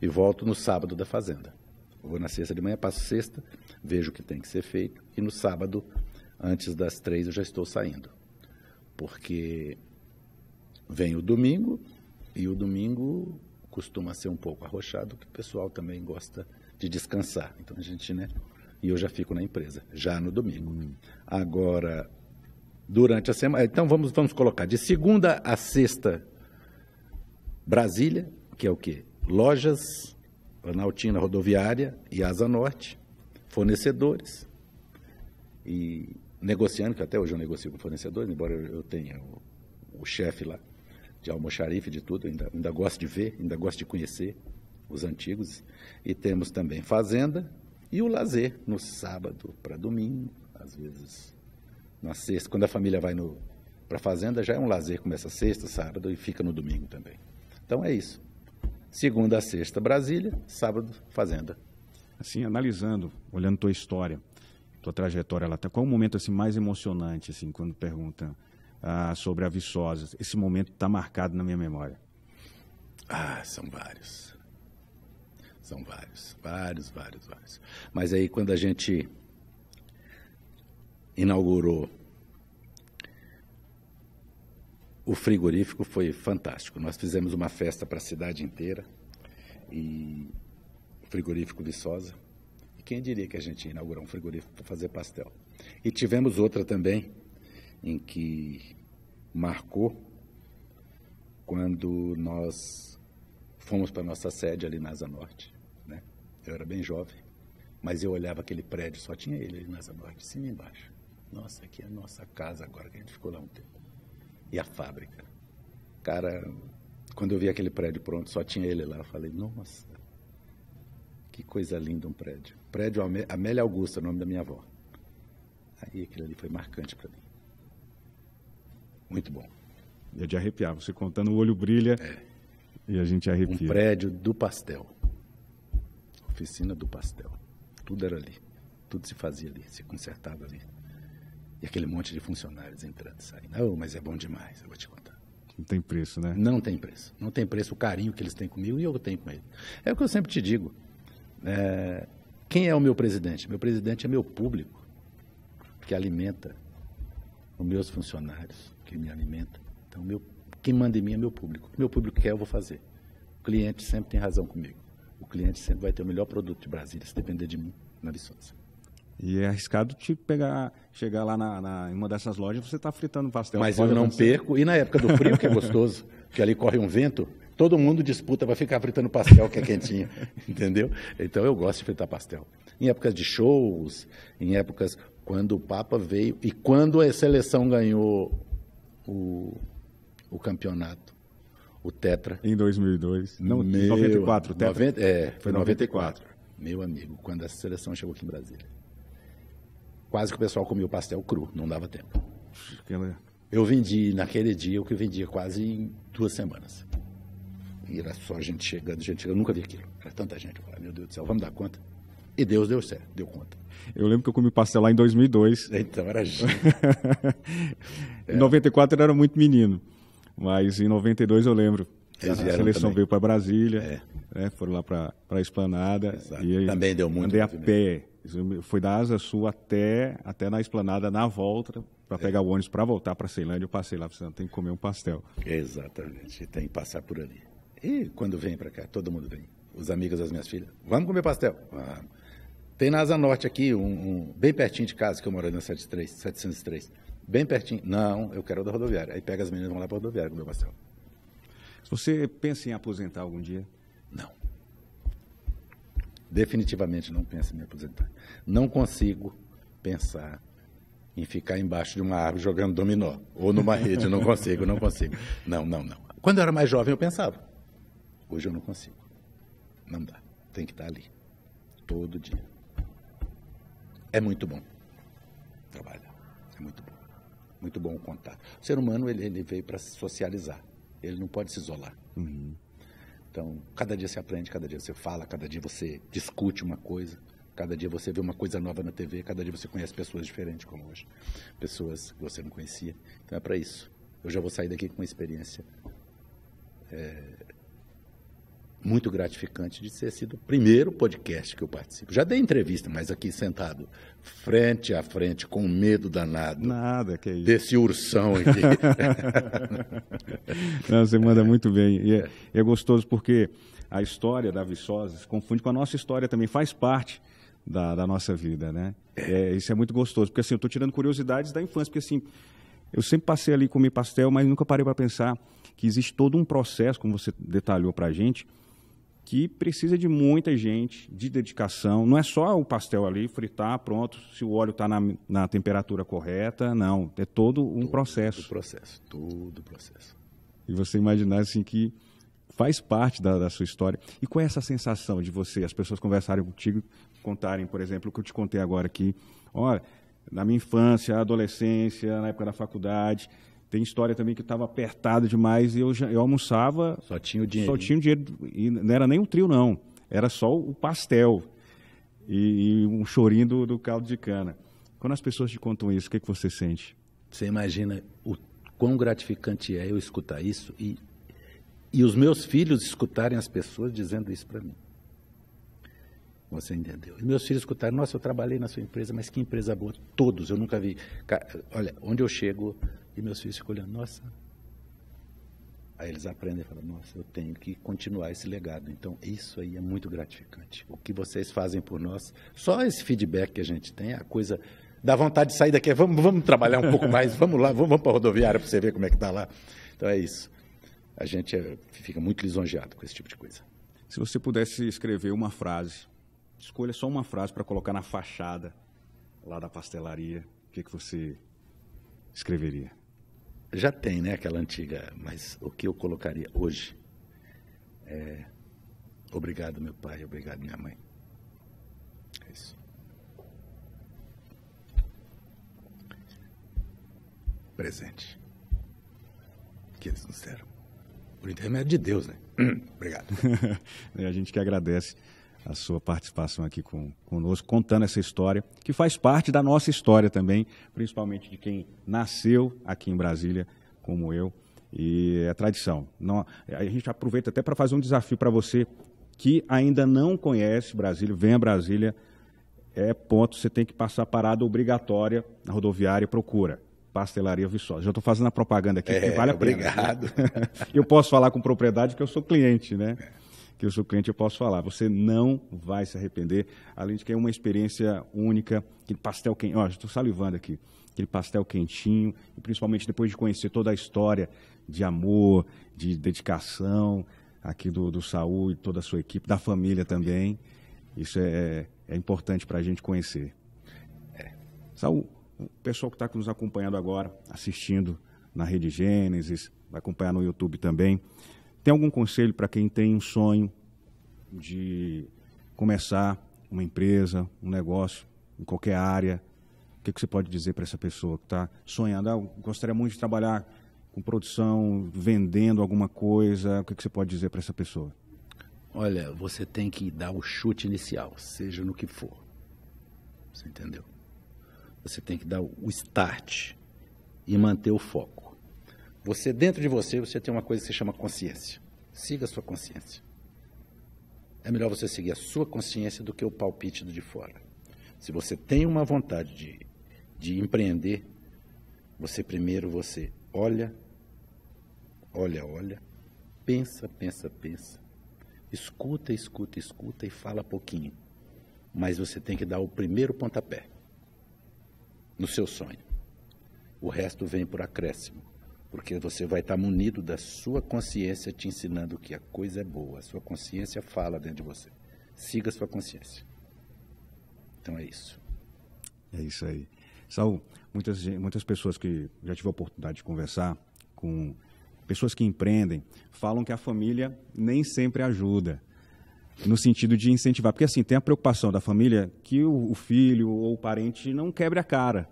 e volto no sábado da fazenda. Eu vou na sexta de manhã, passo sexta, vejo o que tem que ser feito e no sábado, antes das 3, eu já estou saindo. Porque vem o domingo e o domingo costuma ser um pouco arrochado, que o pessoal também gosta de descansar. Então a gente, né? E eu já fico na empresa, já no domingo. Agora, durante a semana, então vamos colocar de segunda a sexta, Brasília, que é o quê? Lojas, Planaltina Rodoviária e Asa Norte, fornecedores e negociando, que até hoje eu negocio com fornecedores, embora eu tenha o chefe lá de almoxarife, de tudo, ainda gosto de ver, ainda gosto de conhecer os antigos. E temos também fazenda e o lazer, no sábado para domingo, às vezes na sexta. Quando a família vai para a fazenda, já é um lazer, começa sexta, sábado e fica no domingo também. Então é isso. Segunda a sexta, Brasília, sábado, fazenda. Assim, analisando, olhando tua história, tua trajetória lá, qual é o momento assim, mais emocionante, assim, quando perguntam sobre a Viçosa? Esse momento está marcado na minha memória. São vários. São vários. Mas aí, quando a gente inaugurou o frigorífico, foi fantástico. Nós fizemos uma festa para a cidade inteira, e o frigorífico Viçosa. E quem diria que a gente ia inaugurar um frigorífico para fazer pastel? E tivemos outra também, em que marcou quando nós fomos para a nossa sede ali na Asa Norte, né? Eu era bem jovem, mas eu olhava aquele prédio, só tinha ele ali na Asa Norte, cima e embaixo. Nossa, aqui é a nossa casa agora, que a gente ficou lá um tempo. E a fábrica. Cara, quando eu vi aquele prédio pronto, só tinha ele lá, eu falei, nossa, que coisa linda um prédio. Prédio Amélia Augusta, o nome da minha avó. Aí aquilo ali foi marcante para mim. Muito bom. E é de arrepiar, você contando, o olho brilha e a gente arrepia. Um prédio do pastel. Oficina do pastel. Tudo era ali. Tudo se fazia ali, se consertava ali. E aquele monte de funcionários entrando e saindo. Oh, mas é bom demais, eu vou te contar. Não tem preço, né? Não tem preço. Não tem preço o carinho que eles têm comigo e eu tenho com eles. É o que eu sempre te digo. Quem é o meu presidente? Meu presidente é meu público, que alimenta os meus funcionários, que me alimenta. Então, quem manda em mim é meu público. O que meu público quer, eu vou fazer. O cliente sempre tem razão comigo. O cliente sempre vai ter o melhor produto de Brasília, se depender de mim, na Viçosa. E é arriscado te chegar lá em uma dessas lojas, você está fritando pastel. Mas eu não perco. E na época do frio, que é gostoso, que ali corre um vento, todo mundo disputa para ficar fritando pastel, que é quentinho, entendeu? Então eu gosto de fritar pastel. Em épocas de shows, em épocas quando o Papa veio e quando a seleção ganhou o campeonato, o Tetra. Em 2002. Não, 94, o Tetra. Foi 94. Meu amigo, quando a seleção chegou aqui em Brasília. Quase que o pessoal comia o pastel cru, não dava tempo. Eu vendi, naquele dia, o que eu vendia quase em 2 semanas. E era só gente chegando, eu nunca vi aquilo. Era tanta gente, eu falei, meu Deus do céu, vamos dar conta? E Deus deu certo, deu conta. Eu lembro que eu comi pastel lá em 2002. Então, era gente. Em 94 eu era muito menino, mas em 92 eu lembro. A seleção também. Veio para Brasília, foram lá para a Esplanada. E aí, também deu muito. Andei a pé. Foi da Asa Sul até na Esplanada, na volta, para pegar o ônibus para voltar para Ceilândia. Eu passei lá, você tem que comer um pastel. Exatamente, tem que passar por ali. E quando vem para cá, todo mundo vem. Os amigos das minhas filhas, vamos comer pastel? Vamos. Tem na Asa Norte aqui, bem pertinho de casa, que eu moro na 703. Bem pertinho. Não, eu quero o da rodoviária. Aí pega as meninas e vão lá para a rodoviária comer pastel. Você pensa em aposentar algum dia? Não. Definitivamente não penso em me aposentar. Não consigo pensar em ficar embaixo de uma árvore jogando dominó, ou numa rede, não consigo. Não. Quando eu era mais jovem eu pensava. Hoje eu não consigo. Não dá. Tem que estar ali. Todo dia. É muito bom trabalhar. É muito bom. Muito bom o contato. O ser humano, ele veio para socializar. Ele não pode se isolar. Uhum. Então, cada dia você aprende, cada dia você fala, cada dia você discute uma coisa, cada dia você vê uma coisa nova na TV, cada dia você conhece pessoas diferentes como hoje. Pessoas que você não conhecia. Então é para isso. Eu já vou sair daqui com uma experiência muito gratificante de ter sido o primeiro podcast que eu participo. Já dei entrevista, mas aqui sentado, frente a frente, com medo danado. Nada, que é isso. Desse ursão aqui. Não, você manda muito bem. E é gostoso porque a história da Viçosa se confunde com a nossa história também, faz parte da nossa vida, né? Isso é muito gostoso, porque assim, eu estou tirando curiosidades da infância, porque assim, eu sempre passei ali a comer pastel, mas nunca parei para pensar que existe todo um processo, como você detalhou para a gente, que precisa de muita gente, de dedicação. Não é só o pastel ali, fritar, pronto, se o óleo está na temperatura correta, não. É todo um processo. Todo o processo. E você imaginar assim que faz parte da sua história. E qual é essa sensação de você, as pessoas conversarem contigo, contarem, por exemplo, o que eu te contei agora aqui. Olha, na minha infância, adolescência, na época da faculdade... Tem história também que estava apertado demais e eu almoçava... Só tinha o dinheiro. Só tinha o dinheiro. E não era nem um trio, não. Era só o pastel e um chorinho do caldo de cana. Quando as pessoas te contam isso, o que você sente? Você imagina o quão gratificante é eu escutar isso e os meus filhos escutarem as pessoas dizendo isso para mim. Você entendeu? E meus filhos escutaram, nossa, eu trabalhei na sua empresa, mas que empresa boa. Todos, eu nunca vi. Olha, onde eu chego... E meus filhos ficam olhando, nossa. Aí eles aprendem e falam, nossa, eu tenho que continuar esse legado. Então, isso aí é muito gratificante. O que vocês fazem por nós, só esse feedback que a gente tem, a coisa dá vontade de sair daqui, vamos trabalhar um pouco mais, vamos lá, vamos para a rodoviária para você ver como é que está lá. Então, é isso. A gente fica muito lisonjeado com esse tipo de coisa. Se você pudesse escrever uma frase, escolha só uma frase para colocar na fachada lá da pastelaria, o que você escreveria? Já tem, né, aquela antiga, mas o que eu colocaria hoje é obrigado, meu pai, obrigado, minha mãe. É isso. Presente. Que eles nos deram. Por intermédio de Deus, né? Obrigado. A gente que agradece a sua participação aqui conosco, contando essa história, que faz parte da nossa história também, principalmente de quem nasceu aqui em Brasília, como eu, e é tradição. A gente aproveita até para fazer um desafio para você que ainda não conhece Brasília, vem a Brasília, você tem que passar parada obrigatória na rodoviária e procura. Pastelaria Viçosa. Já estou fazendo a propaganda aqui, que vale a pena. Obrigado. Eu posso falar com propriedade que eu sou cliente, né? Que eu sou cliente, eu posso falar. Você não vai se arrepender, além de que é uma experiência única, aquele pastel quentinho, ó, estou salivando aqui, aquele pastel quentinho, e principalmente depois de conhecer toda a história de amor, de dedicação aqui do Saul e toda a sua equipe, da família também, isso é importante para a gente conhecer. Saul, o pessoal que está nos acompanhando agora, assistindo na Rede Gênesis, vai acompanhar no YouTube também, tem algum conselho para quem tem um sonho de começar uma empresa, um negócio, em qualquer área? O que você pode dizer para essa pessoa que está sonhando? Gostaria muito de trabalhar com produção, vendendo alguma coisa. O que você pode dizer para essa pessoa? Olha, você tem que dar o chute inicial, seja no que for. Você entendeu? Você tem que dar o start e manter o foco. Você, dentro de você tem uma coisa que se chama consciência. Siga a sua consciência. É melhor você seguir a sua consciência do que o palpite do de fora. Se você tem uma vontade de empreender, você olha, pensa, escuta e fala pouquinho. Mas você tem que dar o primeiro pontapé no seu sonho. O resto vem por acréscimo. Porque você vai estar munido da sua consciência te ensinando que a coisa é boa. A sua consciência fala dentro de você. Siga a sua consciência. Então é isso. É isso aí. Saul, muitas pessoas que já tive a oportunidade de conversar com pessoas que empreendem, falam que a família nem sempre ajuda, no sentido de incentivar. Porque assim, tem a preocupação da família que o filho ou o parente não quebre a cara.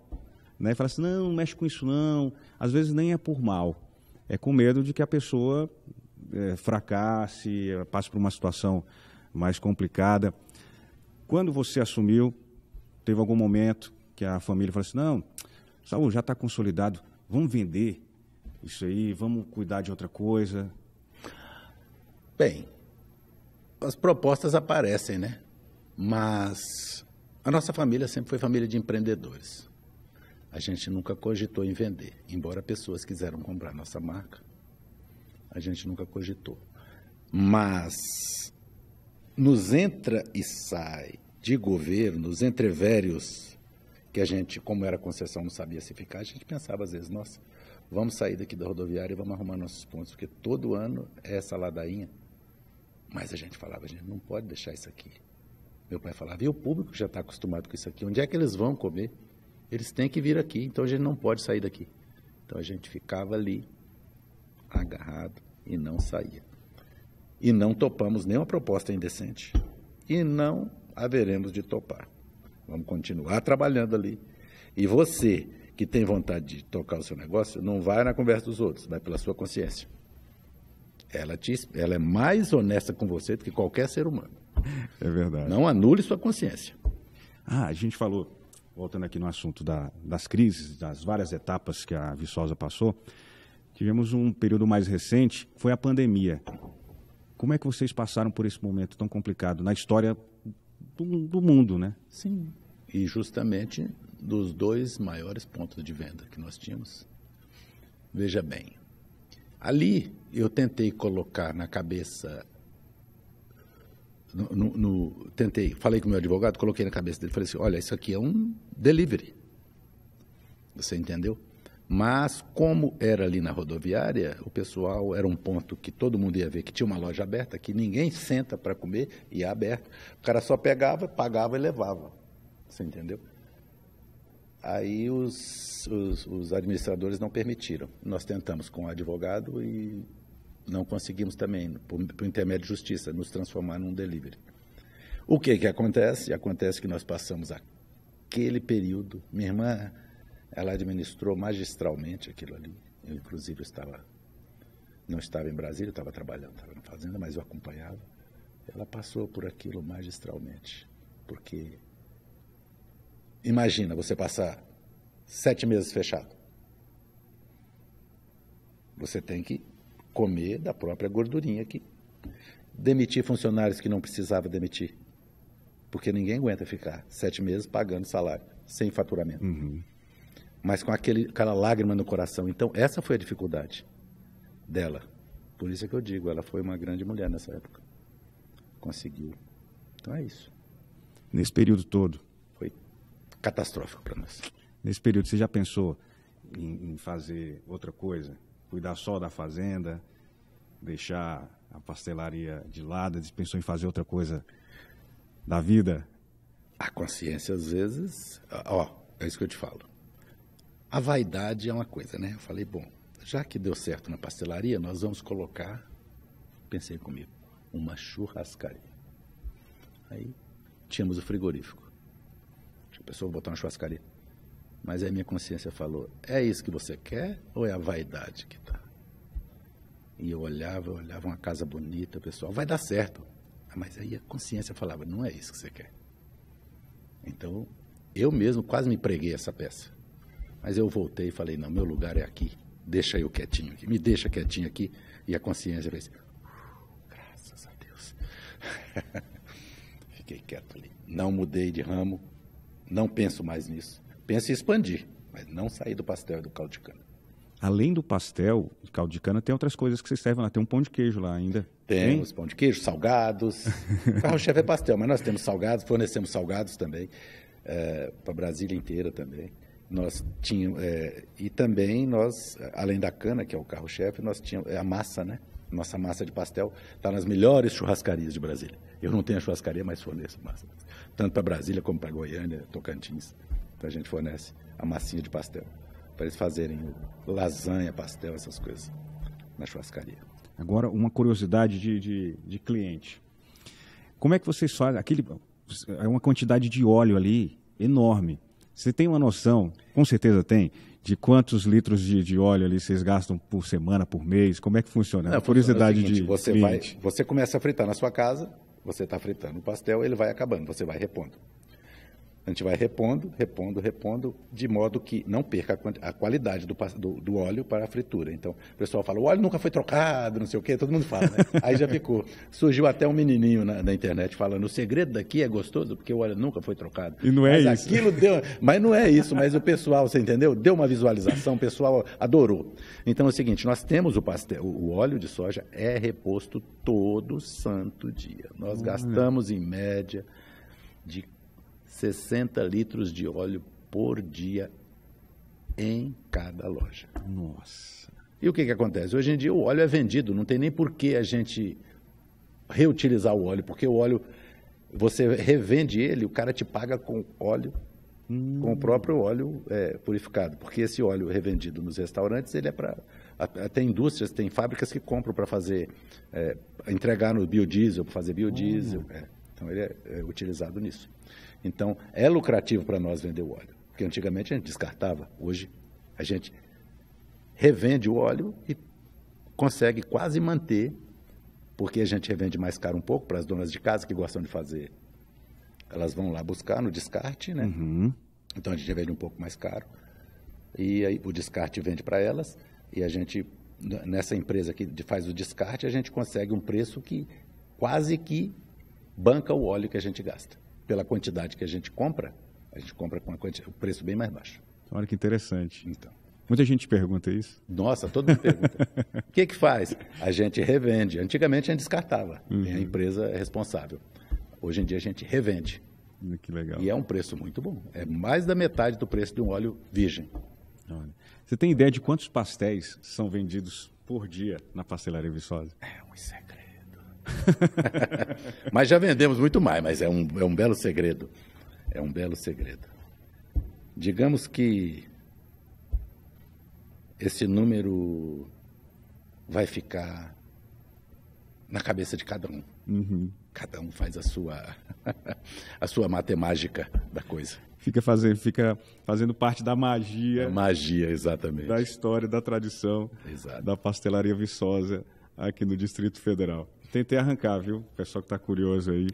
Né? Fala assim, não mexe com isso não. Às vezes nem é por mal. É com medo de que a pessoa fracasse, passe por uma situação mais complicada. Quando você assumiu, teve algum momento que a família falou assim, não, Saul, já está consolidado, vamos vender isso aí, vamos cuidar de outra coisa? Bem, as propostas aparecem, né? Mas a nossa família sempre foi família de empreendedores. A gente nunca cogitou em vender, embora pessoas quiseram comprar nossa marca, a gente nunca cogitou. Mas nos entra e sai de governo, nos entrevérios que a gente, como era concessão, não sabia se ficar, a gente pensava às vezes, nossa, vamos sair daqui da rodoviária e vamos arrumar nossos pontos, porque todo ano é essa ladainha. Mas a gente falava, a gente não pode deixar isso aqui. Meu pai falava, e o público já está acostumado com isso aqui, onde é que eles vão comer? Eles têm que vir aqui, então a gente não pode sair daqui. Então a gente ficava ali, agarrado, e não saía. E não topamos nenhuma proposta indecente. E não haveremos de topar. Vamos continuar trabalhando ali. E você, que tem vontade de tocar o seu negócio, não vai na conversa dos outros, vai pela sua consciência. Ela é mais honesta com você do que qualquer ser humano. É verdade. Não anule sua consciência. A gente falou, voltando aqui no assunto das crises, das várias etapas que a Viçosa passou, tivemos um período mais recente, foi a pandemia. Como é que vocês passaram por esse momento tão complicado na história do mundo, né? Sim. E justamente dos 2 maiores pontos de venda que nós tínhamos. Veja bem, ali eu tentei colocar na cabeça, falei com o meu advogado, coloquei na cabeça dele, falei assim, olha, isso aqui é um delivery. Você entendeu? Mas como era ali na rodoviária, o pessoal era um ponto que todo mundo ia ver que tinha uma loja aberta, que ninguém senta para comer e é aberto. O cara só pegava, pagava e levava. Você entendeu? Aí os administradores não permitiram. Nós tentamos com o advogado e não conseguimos também, por intermédio de justiça, nos transformar num delivery. O que acontece? Acontece que nós passamos aquele período, minha irmã, ela administrou magistralmente aquilo ali. Eu, inclusive, não estava em Brasília, estava trabalhando, estava na fazenda, mas eu acompanhava. Ela passou por aquilo magistralmente, porque imagina você passar 7 meses fechado. Você tem que comer da própria gordurinha aqui. Demitir funcionários que não precisava demitir, porque ninguém aguenta ficar 7 meses pagando salário, sem faturamento. Uhum. Mas com aquela lágrima no coração. Então, essa foi a dificuldade dela. Por isso é que eu digo, ela foi uma grande mulher nessa época. Conseguiu. Então, é isso. Nesse período todo? Foi catastrófico para nós. Nesse período, você já pensou em fazer outra coisa? Cuidar só da fazenda? Deixar a pastelaria de lado? Pensou em fazer outra coisa da vida? A consciência, às vezes... é isso que eu te falo. A vaidade é uma coisa, né? Eu falei, bom, já que deu certo na pastelaria, nós vamos colocar, pensei comigo, uma churrascaria. Aí tínhamos o frigorífico. A pessoa botar uma churrascaria. Mas aí minha consciência falou, é isso que você quer ou é a vaidade que tá? E eu olhava uma casa bonita, pessoal, vai dar certo. Mas aí a consciência falava, não é isso que você quer. Então, eu mesmo quase me preguei essa peça. Mas eu voltei e falei, não, meu lugar é aqui. Deixa eu quietinho aqui. Me deixa quietinho aqui. E a consciência fez, graças a Deus. Fiquei quieto ali. Não mudei de ramo. Não penso mais nisso. Penso em expandir, mas não sair do pastel e do caldo de cana. Além do pastel e caldo de cana, tem outras coisas que vocês servem lá. Tem um pão de queijo lá ainda. Temos pão de queijo, salgados. O carro-chefe é pastel, mas nós temos salgados, fornecemos salgados também. Para Brasília inteira também. nós tínhamos, e também nós, além da cana, que é o carro-chefe, nós tínhamos a massa, né? Nossa massa de pastel está nas melhores churrascarias de Brasília. Eu não tenho a churrascaria, mas forneço massa. Tanto para Brasília como para Goiânia, Tocantins. Então a gente fornece a massinha de pastel. Para eles fazerem lasanha, pastel, essas coisas na churrascaria. Agora, uma curiosidade de cliente. Como é que vocês fazem? É uma quantidade de óleo ali enorme. Você tem uma noção, com certeza tem, de quantos litros de óleo ali vocês gastam por semana, por mês? Como é que funciona? Não, curiosidade funciona o seguinte, de você começa a fritar na sua casa, você está fritando o pastel, ele vai acabando, você vai repondo. A gente vai repondo, de modo que não perca a qualidade do óleo para a fritura. Então, o pessoal fala, o óleo nunca foi trocado, não sei o quê, todo mundo fala, né? Aí já ficou. Surgiu até um menininho na internet falando, o segredo daqui é gostoso, porque o óleo nunca foi trocado. E não é isso. Mas não é isso, mas o pessoal, você entendeu? Deu uma visualização, o pessoal adorou. Então é o seguinte, nós temos o pastel, o óleo de soja é reposto todo santo dia. Nós gastamos, em média, de 60 litros de óleo por dia em cada loja. Nossa. E o que acontece? Hoje em dia o óleo é vendido, não tem nem por que a gente reutilizar o óleo, porque o óleo, você revende ele, o cara te paga com óleo, com o próprio óleo purificado, porque esse óleo revendido nos restaurantes, ele é para... Tem indústrias, tem fábricas que compram para fazer, entregar no biodiesel, para fazer biodiesel. Então ele é utilizado nisso. Então, é lucrativo para nós vender o óleo, porque antigamente a gente descartava, hoje a gente revende o óleo e consegue quase manter, porque a gente revende mais caro um pouco para as donas de casa que gostam de fazer, elas vão lá buscar no descarte, né? Então a gente vende um pouco mais caro, e aí o descarte vende para elas, e a gente, nessa empresa que faz o descarte, a gente consegue um preço que quase que banca o óleo que a gente gasta. Pela quantidade que a gente compra com o preço bem mais baixo. Olha que interessante. Então. Muita gente pergunta isso. Nossa, todo mundo pergunta. O que faz? A gente revende. Antigamente a gente descartava. E a empresa é responsável. Hoje em dia a gente revende. Que legal. E é um preço muito bom. É mais da metade do preço de um óleo virgem. Olha. Você tem ideia de quantos pastéis são vendidos por dia na Pastelaria Viçosa? É um segredo. Mas já vendemos muito mais, mas é um belo segredo. É um belo segredo. Digamos que esse número vai ficar na cabeça de cada um. Cada um faz a sua matemática da coisa. Fica fazendo parte da magia. A magia, exatamente. Da história, da tradição. Exato. Da Pastelaria Viçosa aqui no Distrito Federal. Tentei arrancar, viu? O pessoal que está curioso aí.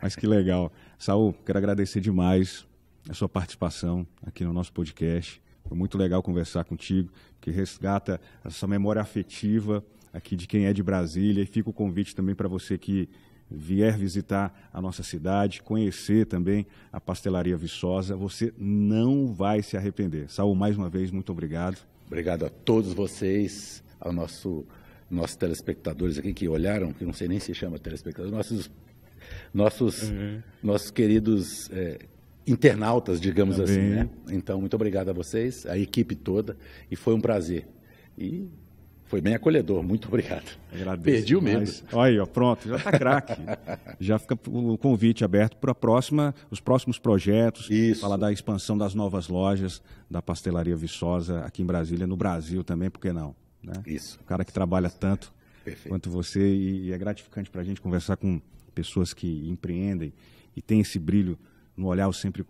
Mas que legal. Saul, quero agradecer demais a sua participação aqui no nosso podcast. Foi muito legal conversar contigo, que resgata essa memória afetiva aqui de quem é de Brasília. E fica o convite também para você que vier visitar a nossa cidade, conhecer também a Pastelaria Viçosa. Você não vai se arrepender. Saul, mais uma vez, muito obrigado. Obrigado a todos vocês, ao nossos telespectadores aqui que olharam, que não sei nem se chama telespectadores, nossos queridos internautas, digamos assim, né? Então, muito obrigado a vocês, a equipe toda, e foi um prazer. E foi bem acolhedor, muito obrigado. Agradeço. Perdi o medo. Olha aí, ó, pronto, já está craque. Já fica o convite aberto para os próximos projetos. Isso. Falar da expansão das novas lojas da Pastelaria Viçosa aqui em Brasília, no Brasil também, por que não? Né? Isso. O cara que trabalha tanto quanto você, e é gratificante para a gente conversar com pessoas que empreendem e tem esse brilho no olhar. Eu sempre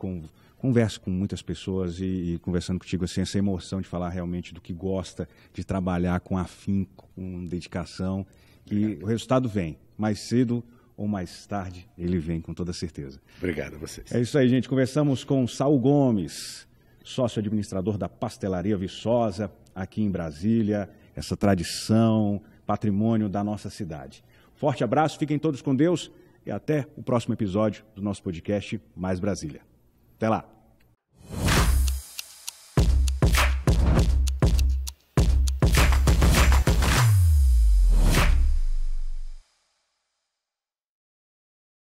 converso com muitas pessoas e conversando contigo assim, essa emoção de falar realmente do que gosta, de trabalhar com afinco, com dedicação, e o resultado vem, mais cedo ou mais tarde, ele vem com toda certeza. Obrigado a vocês. É isso aí, gente. Conversamos com Saul Gomes, sócio-administrador da Pastelaria Viçosa, aqui em Brasília, essa tradição, patrimônio da nossa cidade. Forte abraço, fiquem todos com Deus e até o próximo episódio do nosso podcast Mais Brasília. Até lá!